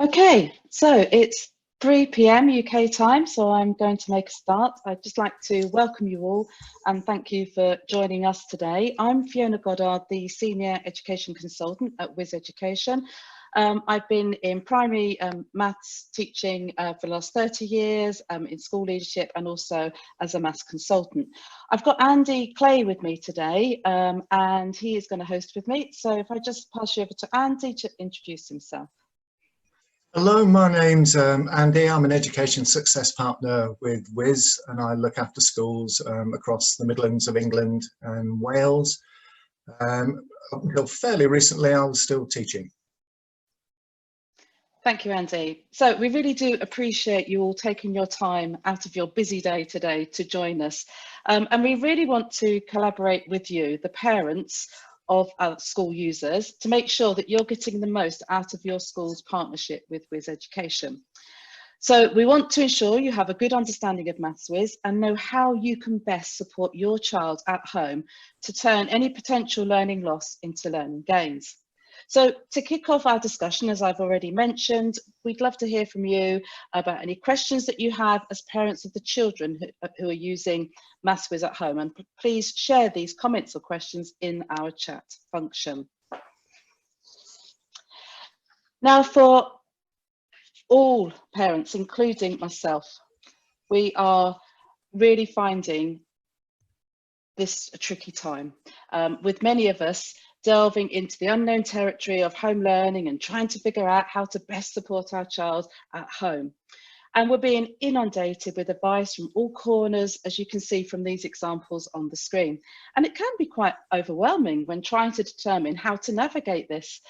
Okay, so it's 3 p.m. UK time, so I'm going to make a start. I'd just like to welcome you all and thank you for joining us today. I'm Fiona Goddard, the Senior Education Consultant at Whizz Education. I've been in primary maths teaching for the last 30 years, in school leadership and also as a maths consultant. I've got Andy Clay with me today and he is going to host with me. So if I just pass you over to Andy to introduce himself. Hello, my name's Andy. I'm an Education Success Partner with Whizz and I look after schools across the Midlands of England and Wales. Up until fairly recently, I was still teaching. Thank you, Andy. So we really do appreciate you all taking your time out of your busy day today to join us. And we really want to collaborate with you, the parents of our school users, to make sure that you're getting the most out of your school's partnership with Whizz Education. So we want to ensure you have a good understanding of Maths-Whizz and know how you can best support your child at home to turn any potential learning loss into learning gains. So to kick off our discussion, as I've already mentioned, we'd love to hear from you about any questions that you have as parents of the children who are using Maths-Whizz at home, and please share these comments or questions in our chat function. Now, for all parents, including myself, we are really finding this a tricky time, with many of us delving into the unknown territory of home learning and trying to figure out how to best support our child at home. And we're being inundated with advice from all corners, as you can see from these examples on the screen. And it can be quite overwhelming when trying to determine how to navigate this.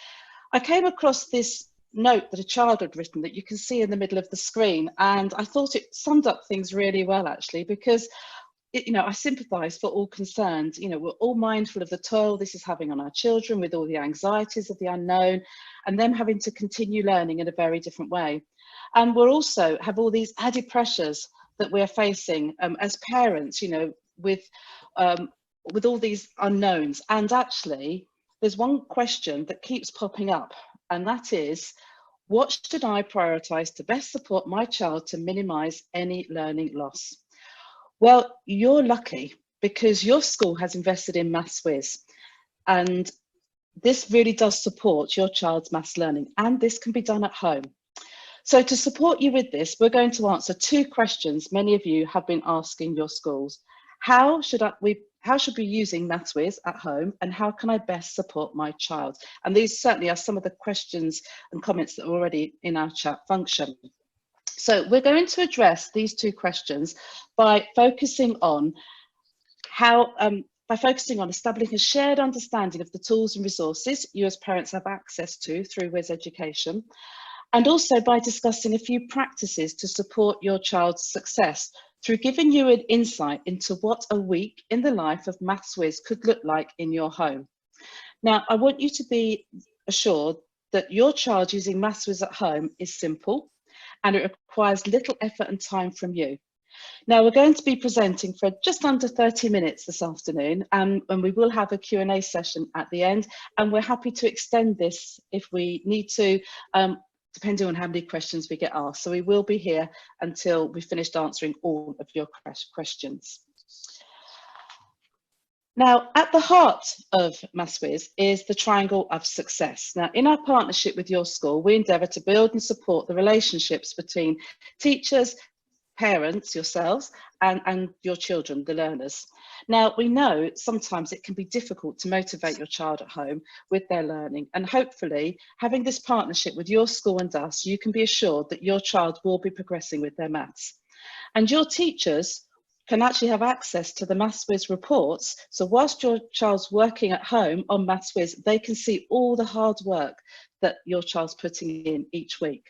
I came across this note that a child had written that you can see in the middle of the screen, and I thought it summed up things really well, actually, because I sympathise for all concerned. We're all mindful of the toll this is having on our children with all the anxieties of the unknown and them having to continue learning in a very different way. And we'll also have all these added pressures that we're facing as parents, with all these unknowns. And actually, there's one question that keeps popping up, and that is, what should I prioritise to best support my child to minimise any learning loss? Well, you're lucky because your school has invested in Maths-Whizz, and this really does support your child's maths learning, and this can be done at home. So to support you with this, we're going to answer two questions many of you have been asking your schools. How should we be using Maths-Whizz at home, and how can I best support my child? And these certainly are some of the questions and comments that are already in our chat function. So we're going to address these two questions by focusing on establishing a shared understanding of the tools and resources you as parents have access to through Whizz Education, and also by discussing a few practices to support your child's success through giving you an insight into what a week in the life of Maths-Whizz could look like in your home. Now, I want you to be assured that your child using Maths-Whizz at home is simple, and it requires little effort and time from you. Now, we're going to be presenting for just under 30 minutes this afternoon, and we will have a Q&A session at the end, and we're happy to extend this if we need to, depending on how many questions we get asked. So we will be here until we've finished answering all of your questions. Now, at the heart of Maths-Whizz is the triangle of success. Now, in our partnership with your school, we endeavour to build and support the relationships between teachers, parents, yourselves, and your children, the learners. Now, we know sometimes it can be difficult to motivate your child at home with their learning, and hopefully, having this partnership with your school and us, you can be assured that your child will be progressing with their maths. And your teachers can actually have access to the Maths-Whizz reports. So whilst your child's working at home on Maths-Whizz, they can see all the hard work that your child's putting in each week.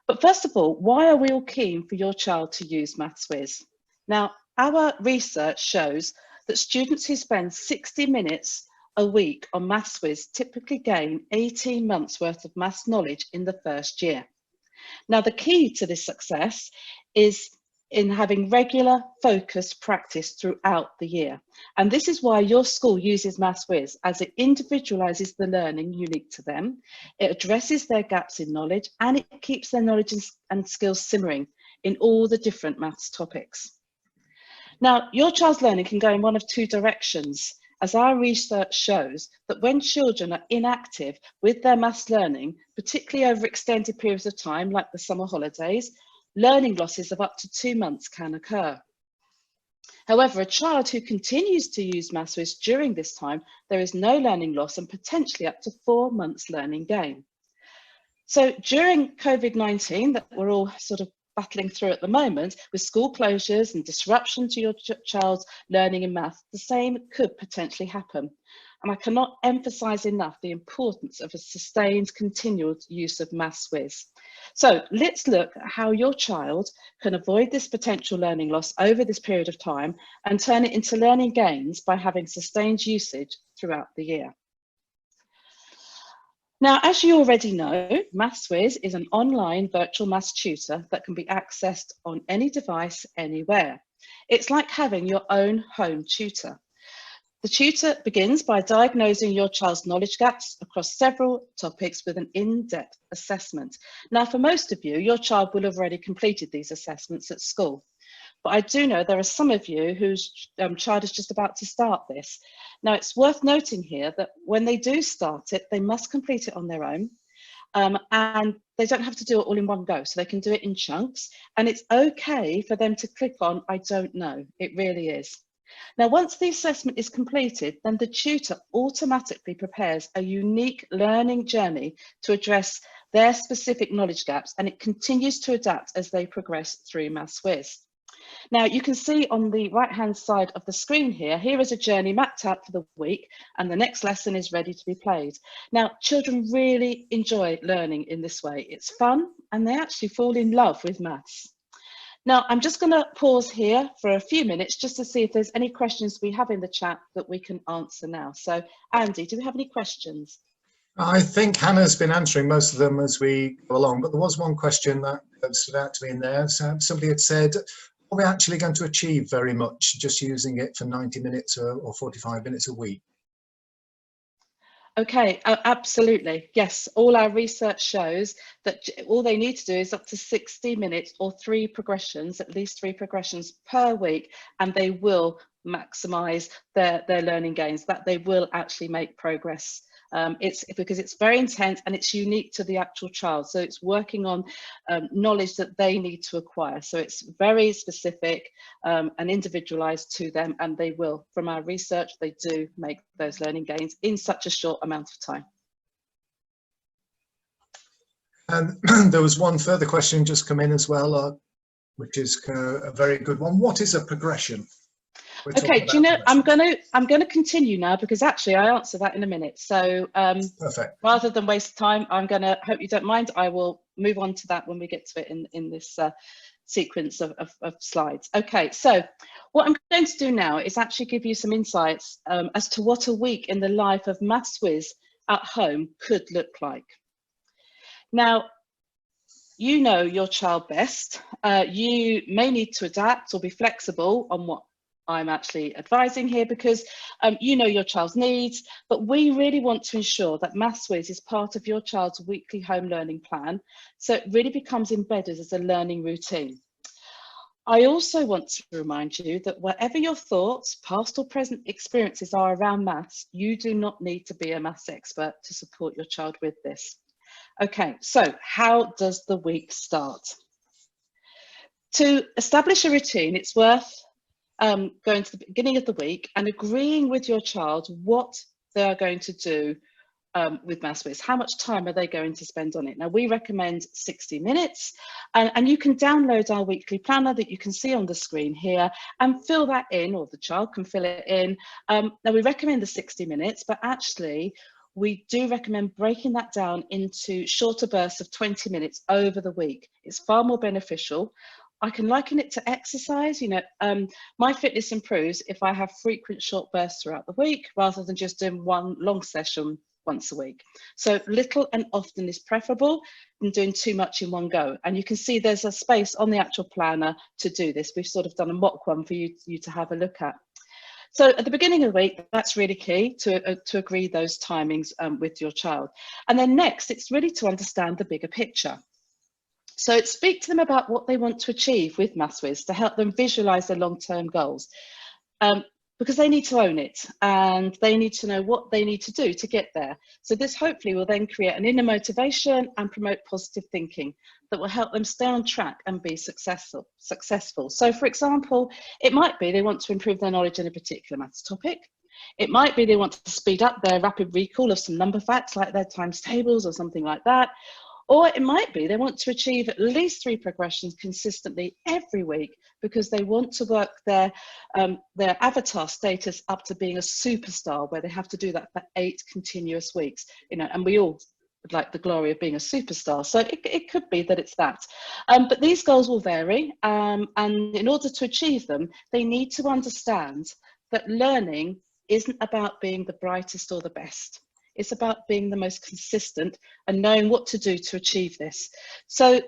But first of all, why are we all keen for your child to use Maths-Whizz? Now, our research shows that students who spend 60 minutes a week on Maths-Whizz typically gain 18 months worth of maths knowledge in the first year. Now, the key to this success is in having regular focused practice throughout the year. And this is why your school uses Maths-Whizz, as it individualises the learning unique to them, it addresses their gaps in knowledge, and it keeps their knowledge and skills simmering in all the different maths topics. Now, your child's learning can go in one of two directions, as our research shows that when children are inactive with their maths learning, particularly over extended periods of time, like the summer holidays, learning losses of up to 2 months can occur. However, a child who continues to use Maths-Whizz during this time, there is no learning loss and potentially up to 4 months learning gain. So during COVID-19, that we're all sort of battling through at the moment, with school closures and disruption to your child's learning in maths, the same could potentially happen. And I cannot emphasize enough the importance of a sustained, continual use of Maths-Whizz. So let's look at how your child can avoid this potential learning loss over this period of time and turn it into learning gains by having sustained usage throughout the year. Now, as you already know, Maths-Whizz is an online virtual maths tutor that can be accessed on any device, anywhere. It's like having your own home tutor. The tutor begins by diagnosing your child's knowledge gaps across several topics with an in-depth assessment. Now, for most of you, your child will have already completed these assessments at school. But I do know there are some of you whose child is just about to start this. Now, it's worth noting here that when they do start it, they must complete it on their own. And they don't have to do it all in one go, so they can do it in chunks. And it's okay for them to click on, I don't know, it really is. Now, once the assessment is completed, then the tutor automatically prepares a unique learning journey to address their specific knowledge gaps, and it continues to adapt as they progress through Maths-Whizz. Now, you can see on the right-hand side of the screen here, here is a journey mapped out for the week, and the next lesson is ready to be played. Now, children really enjoy learning in this way. It's fun, and they actually fall in love with maths. Now, I'm just going to pause here for a few minutes just to see if there's any questions we have in the chat that we can answer now. So, Andy, do we have any questions? I think Hannah's been answering most of them as we go along, but there was one question that stood out to me in there. So somebody had said, are we actually going to achieve very much just using it for 90 minutes or 45 minutes a week? Okay, absolutely. Yes, all our research shows that all they need to do is up to 60 minutes or 3 progressions, at least 3 progressions per week, and they will maximize their learning gains, that they will actually make progress. It's because it's very intense and it's unique to the actual child. So it's working on knowledge that they need to acquire. So it's very specific and individualized to them, and they will, from our research, they do make those learning gains in such a short amount of time. And there was one further question just come in as well, which is a very good one. What is a progression? Okay, do you know, I'm going to continue now, because actually I answer that in a minute. So perfect. Rather than waste time, I'm going to, hope you don't mind, I will move on to that when we get to it in this sequence of slides. Okay, so what I'm going to do now is actually give you some insights as to what a week in the life of Maths-Whizz at home could look like. Now, you know your child best. You may need to adapt or be flexible on what I'm actually advising here, because you know your child's needs, but we really want to ensure that Maths-Whizz is part of your child's weekly home learning plan, so it really becomes embedded as a learning routine. I also want to remind you that whatever your thoughts, past or present experiences are around maths, you do not need to be a maths expert to support your child with this. Okay, so how does the week start? To establish a routine, it's worth going to the beginning of the week and agreeing with your child what they are going to do with Maths-Whizz. How much time are they going to spend on it? Now, we recommend 60 minutes, and you can download our weekly planner that you can see on the screen here and fill that in, or the child can fill it in. Now, we recommend the 60 minutes, but actually, we do recommend breaking that down into shorter bursts of 20 minutes over the week. It's far more beneficial. I can liken it to exercise. You know, my fitness improves if I have frequent short bursts throughout the week rather than just doing one long session once a week. So little and often is preferable than doing too much in one go. And you can see there's a space on the actual planner to do this. We've sort of done a mock one for you to have a look at. So at the beginning of the week, that's really key to agree those timings with your child. And then next, it's really to understand the bigger picture. So speak to them about what they want to achieve with Maths-Whizz to help them visualize their long-term goals. Because they need to own it and they need to know what they need to do to get there. So this hopefully will then create an inner motivation and promote positive thinking that will help them stay on track and be successful. So for example, it might be they want to improve their knowledge in a particular maths topic. It might be they want to speed up their rapid recall of some number facts like their times tables or something like that. Or it might be they want to achieve at least 3 progressions consistently every week because they want to work their avatar status up to being a superstar, where they have to do that for 8 continuous weeks. You know, and we all would like the glory of being a superstar. So it could be that it's that. But these goals will vary. And in order to achieve them, they need to understand that learning isn't about being the brightest or the best. It's about being the most consistent and knowing what to do to achieve this. So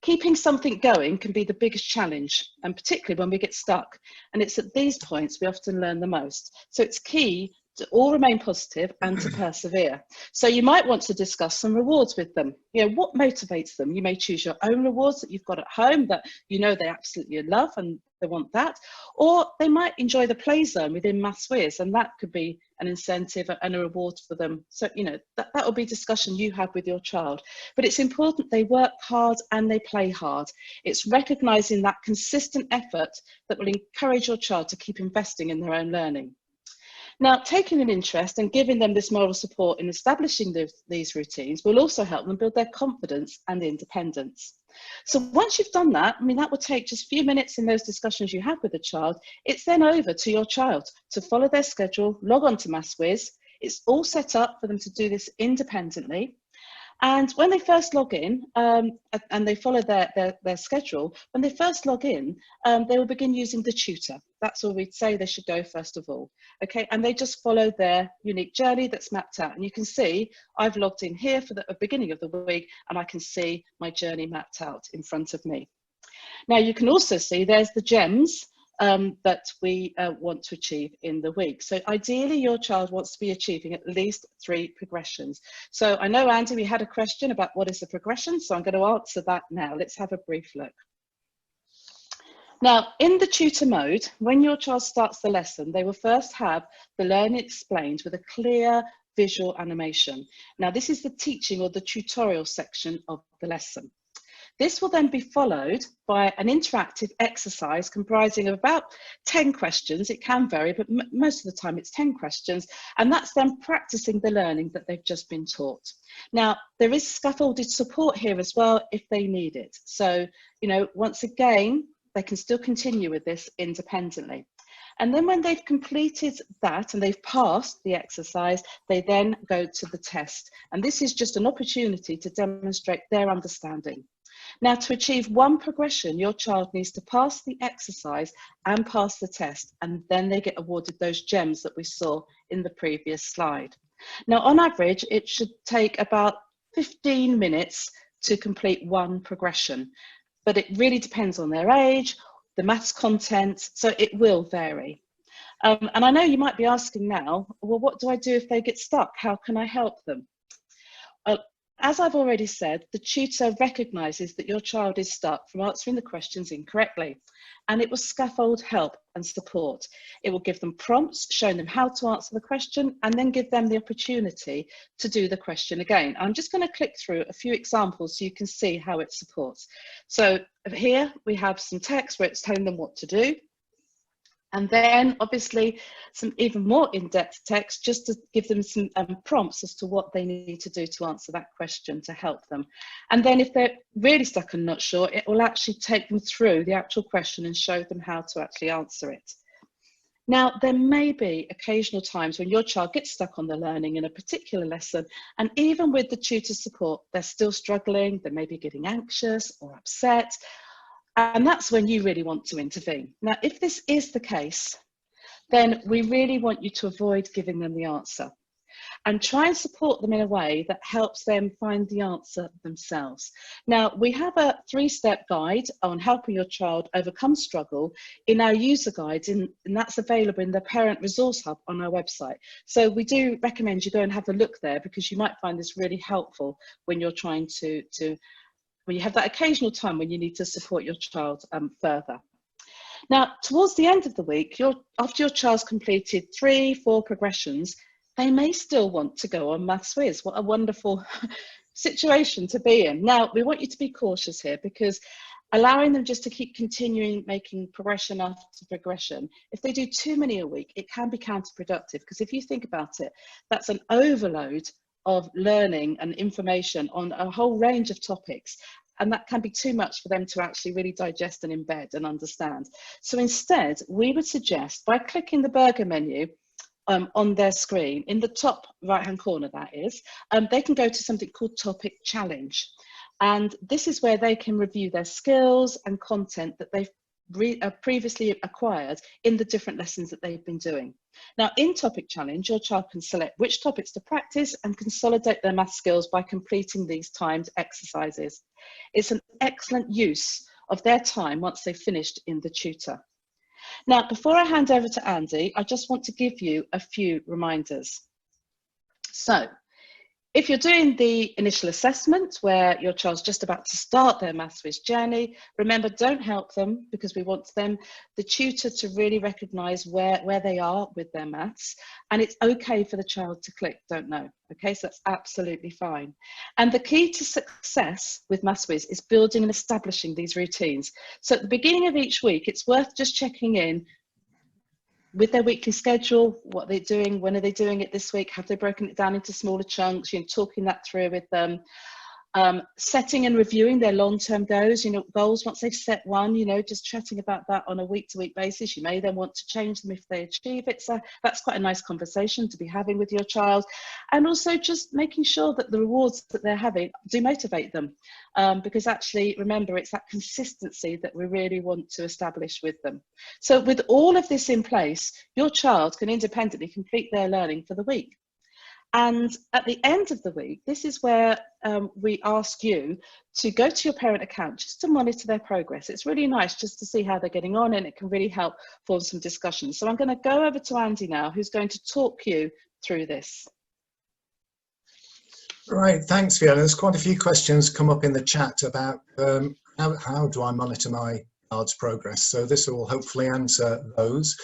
keeping something going can be the biggest challenge, and particularly when we get stuck. And it's at these points we often learn the most. So it's key to all remain positive and to persevere. So you might want to discuss some rewards with them. You know, what motivates them? You may choose your own rewards that you've got at home that you know they absolutely love and they want that. Or they might enjoy the play zone within Maths-Whizz, and that could be an incentive and a reward for them. So, you know, that will be discussion you have with your child. But it's important they work hard and they play hard. It's recognizing that consistent effort that will encourage your child to keep investing in their own learning. Now, taking an interest and giving them this moral support in establishing these routines will also help them build their confidence and independence. So once you've done that, I mean, that will take just a few minutes in those discussions you have with the child. It's then over to your child to follow their schedule, log on to Maths-Whizz. It's all set up for them to do this independently. And when they first log in and they follow their schedule, when they first log in, they will begin using the tutor. That's all we'd say they should go first of all. Okay, and they just follow their unique journey that's mapped out. And you can see I've logged in here for the beginning of the week, and I can see my journey mapped out in front of me. Now you can also see there's the gems that we want to achieve in the week. So ideally your child wants to be achieving at least 3 progressions. So I know, Andy, we had a question about what is a progression, so I'm going to answer that now. Let's have a brief look. Now, in the tutor mode, when your child starts the lesson, they will first have the learning explained with a clear visual animation. Now, this is the teaching or the tutorial section of the lesson. This will then be followed by an interactive exercise comprising of about 10 questions. It can vary, but most of the time it's 10 questions. And that's them practicing the learning that they've just been taught. Now, there is scaffolded support here as well if they need it. So, you know, once again, they can still continue with this independently. And then when they've completed that and they've passed the exercise, they then go to the test. And this is just an opportunity to demonstrate their understanding. Now, to achieve 1 progression, your child needs to pass the exercise and pass the test, and then they get awarded those gems that we saw in the previous slide. Now, on average, it should take about 15 minutes to complete 1 progression, but it really depends on their age, the maths content, so it will vary. And I know you might be asking now, well, what do I do if they get stuck? How can I help them? As I've already said, the tutor recognises that your child is stuck from answering the questions incorrectly, and it will scaffold help and support. It will give them prompts showing them how to answer the question and then give them the opportunity to do the question again. I'm just going to click through a few examples so you can see how it supports. So here we have some text where it's telling them what to do. And then obviously some even more in-depth text just to give them some prompts as to what they need to do to answer that question to help them. And then if they're really stuck and not sure, it will actually take them through the actual question and show them how to actually answer it. Now, there may be occasional times when your child gets stuck on the learning in a particular lesson, and even with the tutor support, they're still struggling, they may be getting anxious or upset. And that's when you really want to intervene. Now, if this is the case, then we really want you to avoid giving them the answer. and try and support them in a way that helps them find the answer themselves. Now, we have a 3-step guide on helping your child overcome struggle in our user guides, and that's available in the Parent Resource Hub on our website. So we do recommend you go and have a look there, because you might find this really helpful when you're trying when you have that occasional time when you need to support your child further. Now, towards the end of the week, after your child's completed 3-4 progressions, they may still want to go on Maths-Whizz. What a wonderful situation to be in. Now, we want you to be cautious here, because allowing them just to keep continuing making progression after progression, if they do too many a week, it can be counterproductive, because if you think about it, that's an overload of learning and information on a whole range of topics. And that can be too much for them to actually really digest and embed and understand. So instead, we would suggest, by clicking the burger menu on their screen, in the top right-hand corner that is, they can go to something called Topic Challenge. And this is where they can review their skills and content that they've previously acquired in the different lessons that they've been doing. Now, in Topic Challenge, your child can select which topics to practice and consolidate their math skills by completing these timed exercises. It's an excellent use of their time once they've finished in the tutor. Now, before I hand over to Andy, I just want to give you a few reminders. So, if you're doing the initial assessment where your child's just about to start their Maths-Whizz journey, remember, don't help them, because we want them, the tutor, to really recognise where they are with their maths. And it's okay for the child to click don't know. Okay, so that's absolutely fine. And the key to success with Maths-Whizz is building and establishing these routines. So at the beginning of each week, it's worth just checking in with their weekly schedule, what they're doing, when are they doing it this week, have they broken it down into smaller chunks, talking that through with them. Setting and reviewing their long-term goals, goals once they've set one, just chatting about that on a week-to-week basis. You may then want to change them if they achieve it. So that's quite a nice conversation to be having with your child. And also just making sure that the rewards that they're having do motivate them. Because actually, remember, it's that consistency that we really want to establish with them. So with all of this in place, your child can independently complete their learning for the week. And at the end of the week, this is where we ask you to go to your parent account just to monitor their progress. It's really nice just to see how they're getting on, and it can really help form some discussions. So I'm going to go over to Andy now, who's going to talk you through this. Right, thanks, Fiona. There's quite a few questions come up in the chat about how do I monitor my child's progress. So this will hopefully answer those.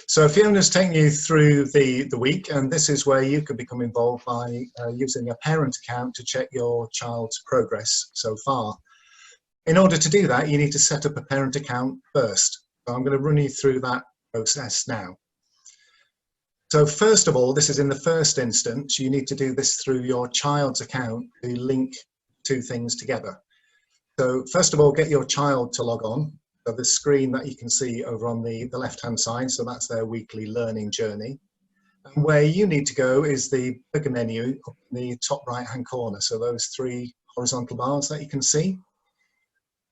So Fiona's taking you through the week, and this is where you can become involved by using a parent account to check your child's progress so far. In order to do that, you need to set up a parent account first. So I'm going to run you through that process now. So first of all, this is in the first instance, you need to do this through your child's account to link two things together. So first of all, get your child to log on. So the screen that you can see over on the left-hand side, so that's their weekly learning journey. And where you need to go is the burger menu up in the top right-hand corner. So those 3 horizontal bars that you can see.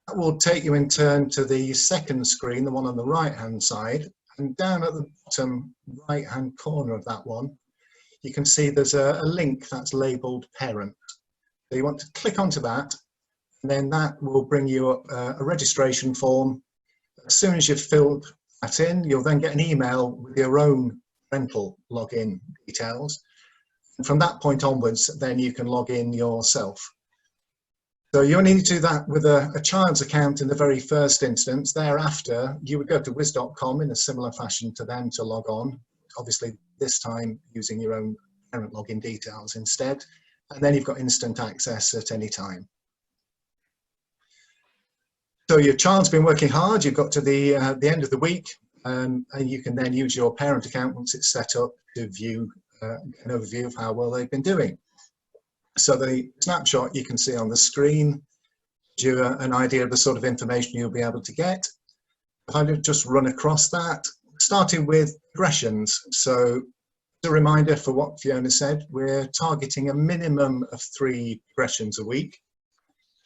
That will take you in turn to the second screen, the one on the right-hand side. And down at the bottom right-hand corner of that one, you can see there's a link that's labelled Parent. So you want to click onto that, and then that will bring you up a registration form. As soon as you've filled that in, you'll then get an email with your own parental login details. And from that point onwards, then you can log in yourself. So you only need to do that with a child's account in the very first instance. Thereafter, you would go to whizz.com in a similar fashion to them to log on. Obviously, this time using your own parent login details instead. And then you've got instant access at any time. So your child's been working hard, you've got to the end of the week, and you can then use your parent account once it's set up to view an overview of how well they've been doing. So the snapshot you can see on the screen gives you an idea of the sort of information you'll be able to get. If I just run across that, starting with progressions. So as a reminder for what Fiona said, we're targeting a minimum of 3 progressions a week.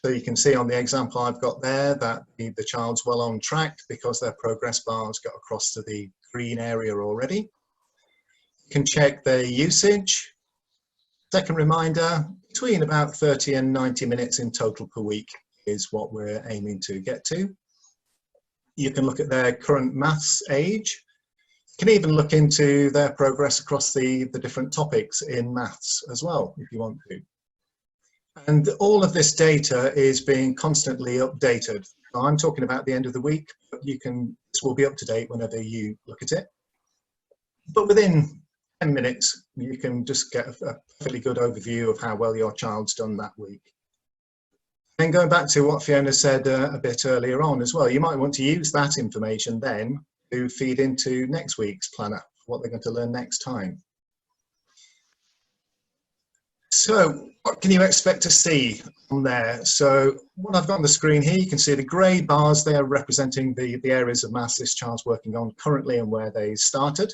So you can see on the example I've got there that the child's well on track because their progress bar's got across to the green area already. You can check their usage. Second reminder, between about 30 and 90 minutes in total per week is what we're aiming to get to. You can look at their current maths age. You can even look into their progress across the different topics in maths as well, if you want to. And all of this data is being constantly updated. I'm talking about the end of the week, but this will be up to date whenever you look at it. But within 10 minutes, you can just get a fairly good overview of how well your child's done that week. And going back to what Fiona said a bit earlier on as well, you might want to use that information then to feed into next week's planner, what they're going to learn next time. So what can you expect to see on there? So what I've got on the screen here, you can see the grey bars there representing the areas of maths this child's working on currently and where they started.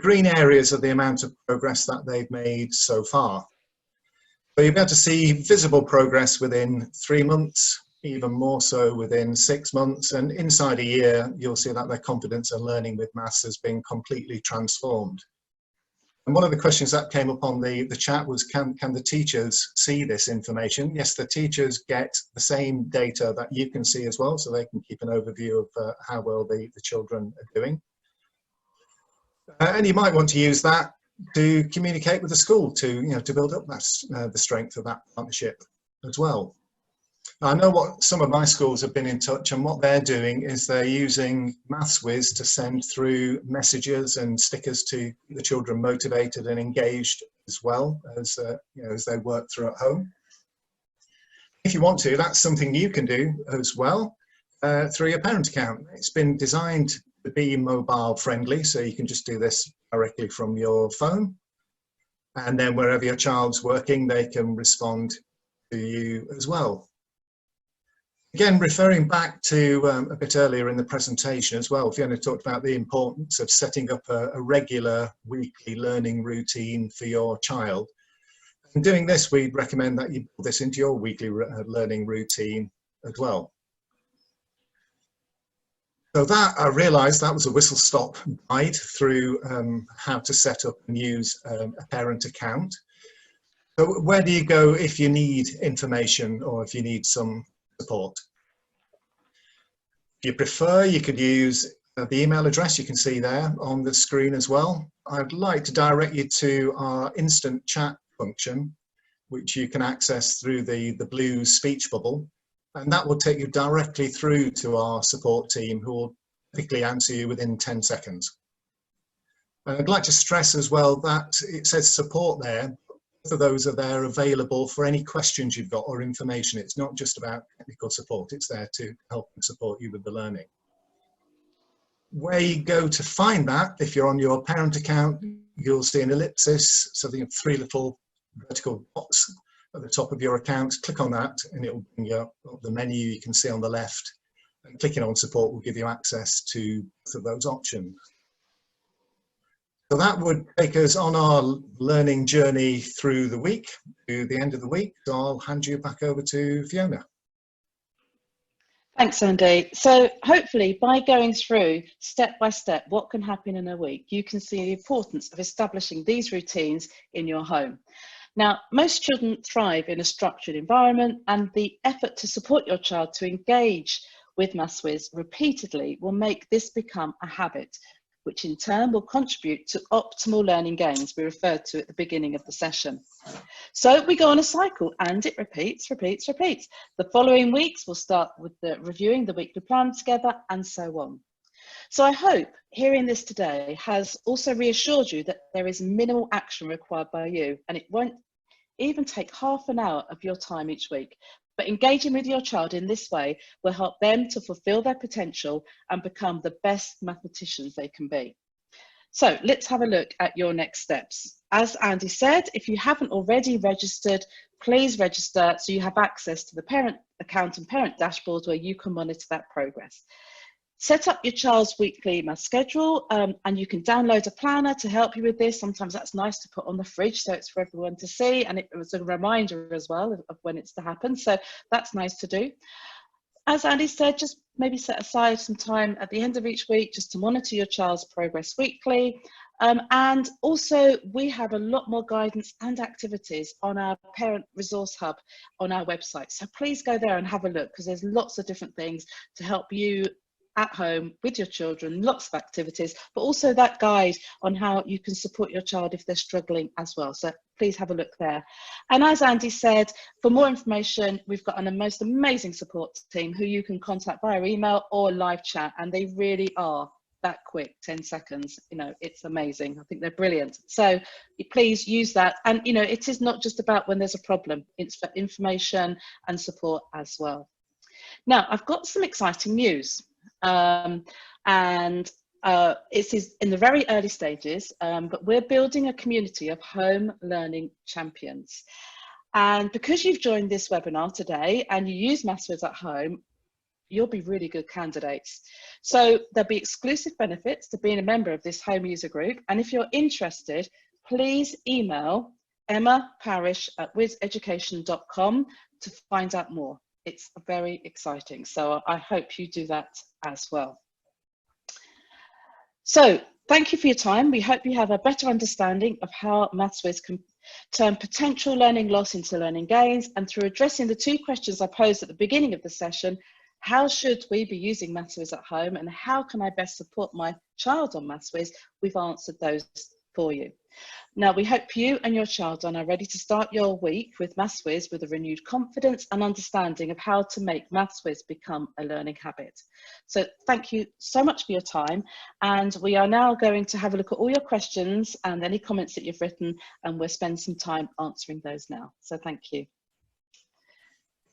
Green areas are the amount of progress that they've made so far. So you'll be able to see visible progress within 3 months, even more so within 6 months, and inside a year you'll see that their confidence and learning with maths has been completely transformed. And one of the questions that came up on the chat was, can the teachers see this information? Yes, the teachers get the same data that you can see as well, so they can keep an overview of how well the children are doing. And you might want to use that to communicate with the school to build up the strength of that partnership as well. I know what some of my schools have been in touch, and what they're doing is they're using Maths-Whizz to send through messages and stickers to the children motivated and engaged as well as as they work through at home. If you want to, that's something you can do as well through your parent account. It's been designed to be mobile friendly, so you can just do this directly from your phone, and then wherever your child's working, they can respond to you as well. Again, referring back to a bit earlier in the presentation as well, Fiona talked about the importance of setting up a regular weekly learning routine for your child. And doing this, we'd recommend that you build this into your weekly learning routine as well. So that, I realised that was a whistle-stop guide through how to set up and use a parent account. So where do you go if you need information or if you need some support? If you prefer, you could use the email address you can see there on the screen as well. I'd like to direct you to our instant chat function, which you can access through the blue speech bubble, and that will take you directly through to our support team, who will typically answer you within 10 seconds. And I'd like to stress as well that it says support there. Both of those are there available for any questions you've got or information. It's not just about technical support, it's there to help and support you with the learning. Where you go to find that, if you're on your parent account, you'll see an ellipsis, so the 3 little vertical dots at the top of your account. Click on that and it will bring you up the menu you can see on the left. And clicking on support will give you access to both of those options. So that would take us on our learning journey through the week, to the end of the week. So I'll hand you back over to Fiona. Thanks, Andy. So hopefully by going through step by step what can happen in a week, you can see the importance of establishing these routines in your home. Now, most children thrive in a structured environment, and the effort to support your child to engage with Maths-Whizz repeatedly will make this become a habit, which in turn will contribute to optimal learning gains we referred to at the beginning of the session. So we go on a cycle and it repeats, repeats, repeats. The following weeks we'll start with reviewing the weekly plan together and so on. So I hope hearing this today has also reassured you that there is minimal action required by you, and it won't even take half an hour of your time each week. But engaging with your child in this way will help them to fulfill their potential and become the best mathematicians they can be. So let's have a look at your next steps. As Andy said, if you haven't already registered, please register so you have access to the parent account and parent dashboards where you can monitor that progress. Set up your child's weekly math schedule, and you can download a planner to help you with this. Sometimes that's nice to put on the fridge so it's for everyone to see, and it was a reminder as well of when it's to happen, so that's nice to do. As Andy said, just maybe set aside some time at the end of each week just to monitor your child's progress weekly. And also we have a lot more guidance and activities on our parent resource hub on our website. So please go there and have a look, because there's lots of different things to help you at home with your children, lots of activities, but also that guide on how you can support your child if they're struggling as well. So please have a look there. And as Andy said, for more information, we've got a most amazing support team who you can contact via email or live chat, and they really are that quick, 10 seconds, you know, it's amazing. I think they're brilliant. So please use that. And, you know, it is not just about when there's a problem, it's for information and support as well. Now, I've got some exciting news. It is in the very early stages, but we're building a community of home learning champions. And because you've joined this webinar today and you use Maths-Whizz at home, you'll be really good candidates. So there'll be exclusive benefits to being a member of this home user group. And if you're interested, please email emma.parish@whizzeducation.com to find out more. It's very exciting. So I hope you do that as well. So thank you for your time. We hope you have a better understanding of how Maths-Whizz can turn potential learning loss into learning gains. And through addressing the two questions I posed at the beginning of the session, how should we be using Maths-Whizz at home and how can I best support my child on Maths-Whizz? We've answered those for you. Now, we hope you and your child are ready to start your week with Maths-Whizz with a renewed confidence and understanding of how to make Maths-Whizz become a learning habit. So thank you so much for your time. And we are now going to have a look at all your questions and any comments that you've written, and we'll spend some time answering those now. So thank you.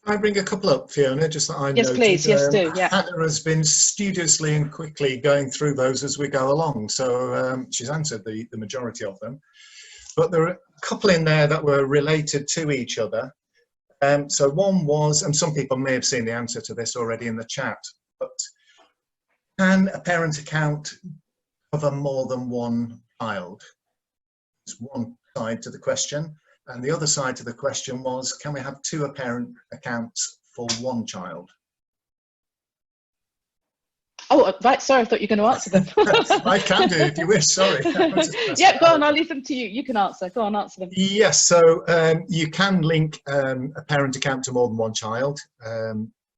I bring a couple up, Fiona, just that I Yes, noted. please. Yes, do. Yeah. Hannah has been studiously and quickly going through those as we go along, so she's answered the majority of them. But there are a couple in there that were related to each other. So one was, and some people may have seen the answer to this already in the chat, but can a parent account cover more than one child? There's one side to the question. And the other side to the question was, can we have two parent accounts for one child? Oh, right. Sorry, I thought you were going to answer them. I can do if you wish, sorry. Yeah, go on, I'll leave them to you. You can answer. Go on, answer them. Yes, so you can link a parent account to more than one child.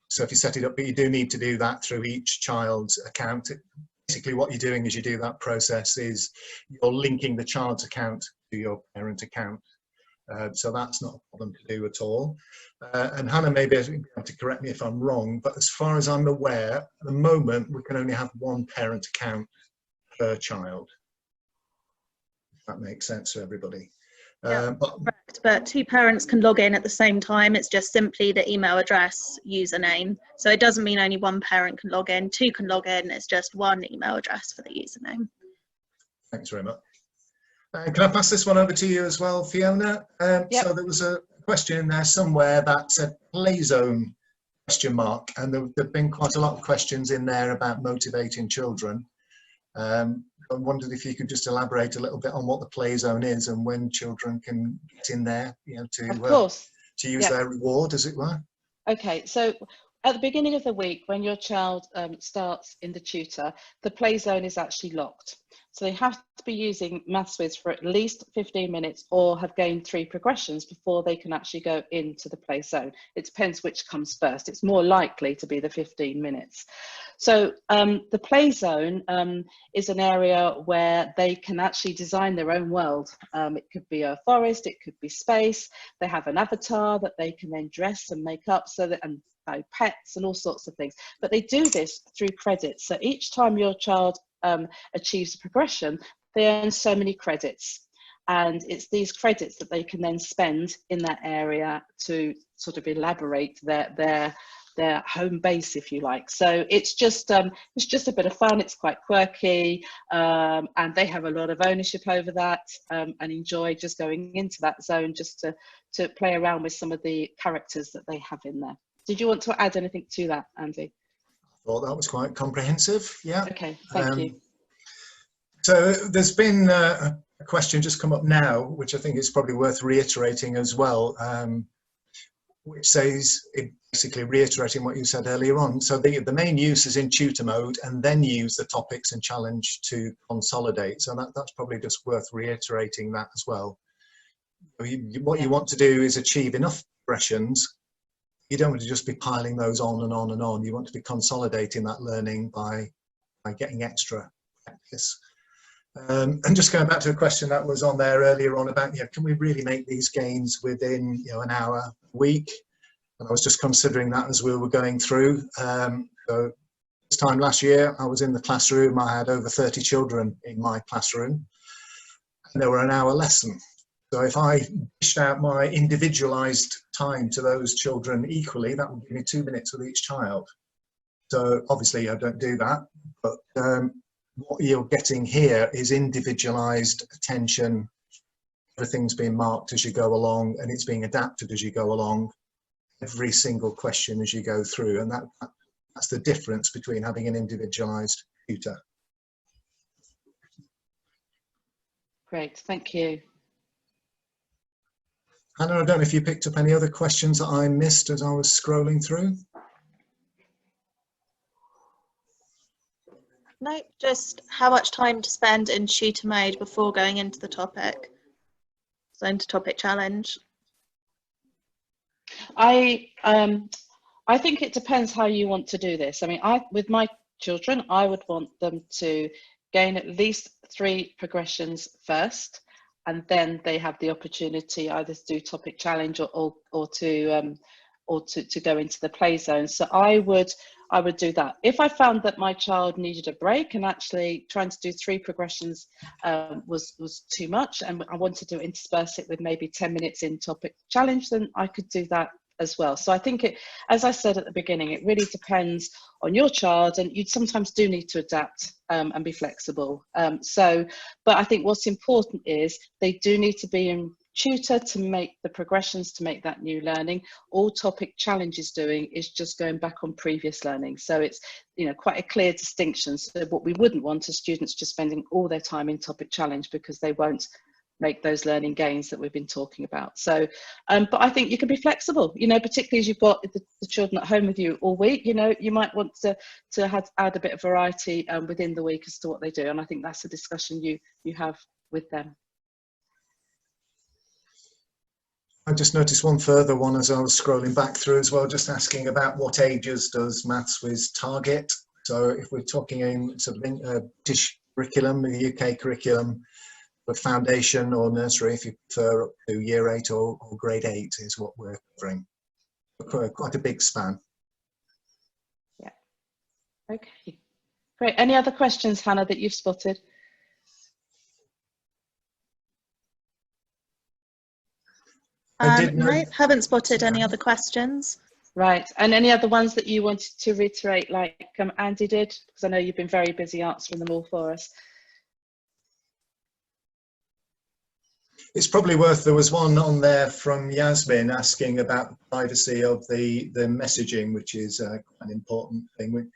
So if you set it up, but you do need to do that through each child's account. Basically what you're doing as you do that process is you're linking the child's account to your parent account. So that's not a problem to do at all. And Hannah may be able to correct me if I'm wrong, but as far as I'm aware, at the moment, we can only have one parent account per child. If that makes sense to everybody. Yeah, correct, but two parents can log in at the same time. It's just simply the email address, username. So it doesn't mean only one parent can log in, two can log in. It's just one email address for the username. Thanks very much. Can I pass this one over to you as well, Fiona? Yep. So there was a question in there somewhere that said play zone ? And there have been quite a lot of questions in there about motivating children. I wondered if you could just elaborate a little bit on what the play zone is and when children can get in there, you know, to use their reward, as it were. Okay, so at the beginning of the week, when your child starts in the tutor, the play zone is actually locked. So they have to be using Maths-Whizz for at least 15 minutes or have gained 3 progressions before they can actually go into the play zone. It depends which comes first. It's more likely to be the 15 minutes. So the play zone is an area where they can actually design their own world. It could be a forest, it could be space. They have an avatar that they can then dress and make up so that, and pets and all sorts of things. But they do this through credits. So each time your child achieves a progression, they earn so many credits, and it's these credits that they can then spend in that area to sort of elaborate their home base, if you like. So it's just a bit of fun. It's quite quirky, and they have a lot of ownership over that, and enjoy just going into that zone just to play around with some of the characters that they have in there. Did you want to add anything to that, Andy? I thought that was quite comprehensive. Yeah. Okay, thank you. So there's been a question just come up now, which I think is probably worth reiterating as well. which says, basically reiterating what you said earlier on. So the main use is in tutor mode, and then use the topics and challenge to consolidate. So that's probably just worth reiterating that as well. What you want to do is achieve enough progressions. You don't want to just be piling those on and on and on. You want to be consolidating that learning by getting extra practice. And just going back to a question that was on there earlier on about, can we really make these gains within an hour a week? And I was just considering that as we were going through. So this time last year, I was in the classroom. I had over 30 children in my classroom, and they were an hour lesson. So if I dished out my individualised time to those children equally, that would give me 2 minutes with each child. So obviously I don't do that, but what you're getting here is individualised attention. Everything's being marked as you go along, and it's being adapted as you go along, every single question as you go through. And that's the difference between having an individualised tutor. Great, thank you. Hannah, I don't know if you picked up any other questions that I missed as I was scrolling through. No, just how much time to spend in tutor mode before going into the topic, so into topic challenge. I think it depends how you want to do this. I mean, with my children, I would want them to gain at least 3 progressions first, and then they have the opportunity either to do topic challenge or to go into the play zone. So I would do that. If I found that my child needed a break and actually trying to do 3 progressions was too much, and I wanted to intersperse it with maybe 10 minutes in topic challenge, then I could do that as well. So I think as I said at the beginning, it really depends on your child, and you sometimes do need to adapt and be flexible. But I think what's important is they do need to be in tutor to make the progressions, to make that new learning. All topic challenge is doing is just going back on previous learning. So it's quite a clear distinction. So what we wouldn't want is students just spending all their time in topic challenge, because they won't make those learning gains that we've been talking about. So but I think you can be flexible, particularly as you've got the children at home with you all week. You might want to add a bit of variety within the week as to what they do, and I think that's a discussion you have with them. I just noticed one further one as I was scrolling back through as well, just asking about what ages does Maths-Whizz target. So if we're talking in sort of British curriculum, the UK curriculum, but foundation or nursery, if you prefer, up to year 8 or grade 8 is what we're covering. Quite a big span. Yeah. Okay. Great. Any other questions, Hannah, that you've spotted? No, haven't spotted any other questions. Right, and any other ones that you wanted to reiterate, like Andy did? Because I know you've been very busy answering them all for us. It's probably worth, there was one on there from Yasmin asking about the privacy of the messaging, which is an important thing, which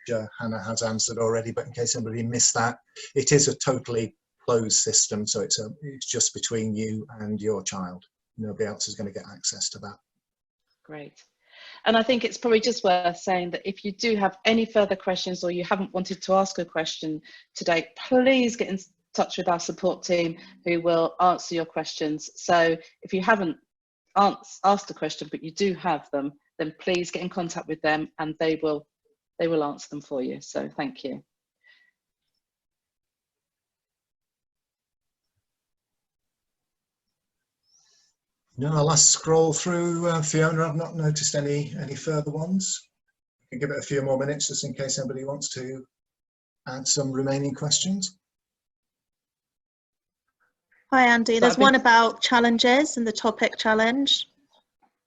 Hannah has answered already, but in case somebody missed that, it is a totally closed system, so it's just between you and your child. Nobody else is going to get access to that. Great. And I think it's probably just worth saying that if you do have any further questions, or you haven't wanted to ask a question today, please get in touch with our support team, who will answer your questions. So if you haven't asked a question but you do have them, then please get in contact with them and they will answer them for you. So thank you. No, I'll last scroll through, Fiona. I've not noticed any further ones. I can give it a few more minutes just in case anybody wants to add some remaining questions. Hi Andy, there's one about challenges and the topic challenge,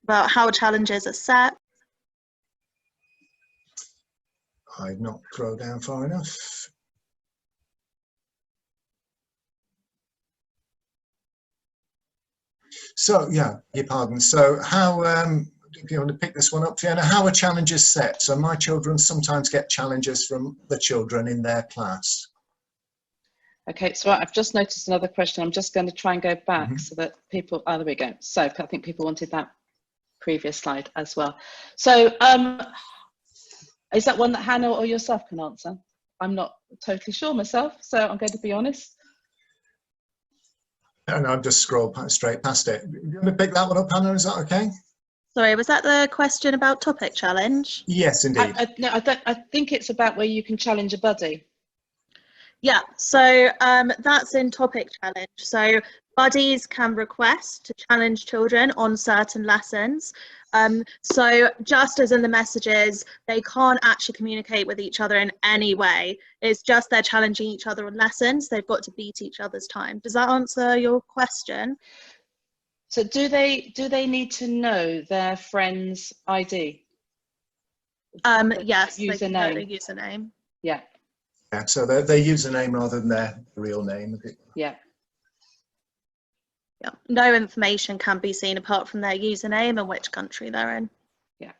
about how challenges are set. I've not scrolled down far enough. So yeah, your pardon. So how, if you want to pick this one up, Fiona, how are challenges set? So my children sometimes get challenges from the children in their class. Okay, so I've just noticed another question. I'm just going to try and go back so that people, there we go. So I think people wanted that previous slide as well. So is that one that Hannah or yourself can answer? I'm not totally sure myself, so I'm going to be honest. And I'll just scroll straight past it. You want to pick that one up, Hannah? Is that okay? Sorry, was that the question about topic challenge? Yes, indeed. No, I think it's about where you can challenge a buddy. Yeah, so that's in topic challenge. So buddies can request to challenge children on certain lessons. So just as in the messages, they can't actually communicate with each other in any way. It's just they're challenging each other on lessons. They've got to beat each other's time. Does that answer your question? So do they need to know their friend's ID? Yes, they can know Username. their username. Yeah. Yeah, so their username rather than their real name. Yeah. Yeah. No information can be seen apart from their username and which country they're in. Yeah.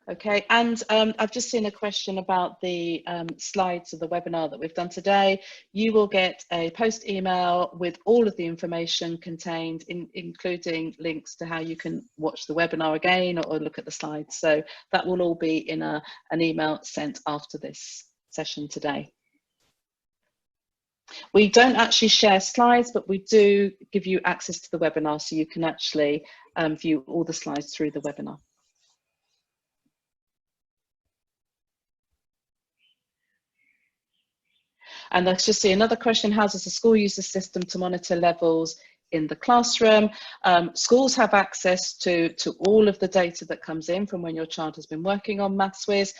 Okay, and I've just seen a question about the slides of the webinar that we've done today. You will get a post email with all of the information contained, including links to how you can watch the webinar again or look at the slides. So that will all be in an email sent after this session today. We don't actually share slides, but we do give you access to the webinar, so you can actually view all the slides through the webinar. And let's just see another question. How does the school use the system to monitor levels in the classroom? Schools have access to all of the data that comes in from when your child has been working on Maths-Whizz.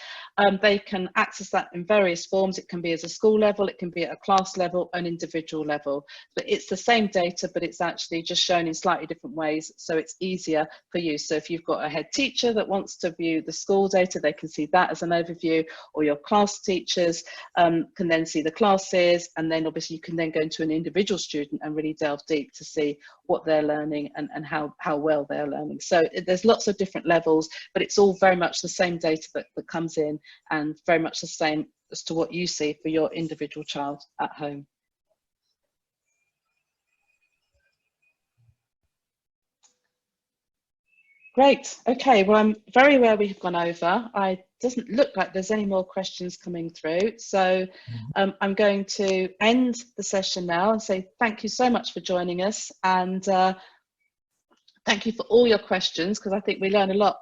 They can access that in various forms. It can be as a school level, it can be at a class level, an individual level. But it's the same data, but it's actually just shown in slightly different ways, so it's easier for you. So if you've got a head teacher that wants to view the school data, they can see that as an overview, or your class teachers can then see the classes, and then obviously you can then go into an individual student and really delve deep to see what they're learning and how well they're learning. So there's lots of different levels, but it's all very much the same data that comes in, and very much the same as to what you see for your individual child at home. Great. Okay, well, I'm very aware we have gone over. It doesn't look like there's any more questions coming through. So I'm going to end the session now and say thank you so much for joining us. And thank you for all your questions, because I think we learn a lot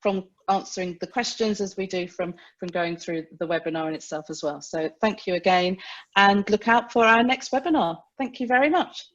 from answering the questions as we do from going through the webinar in itself as well. So thank you again, and look out for our next webinar. Thank you very much.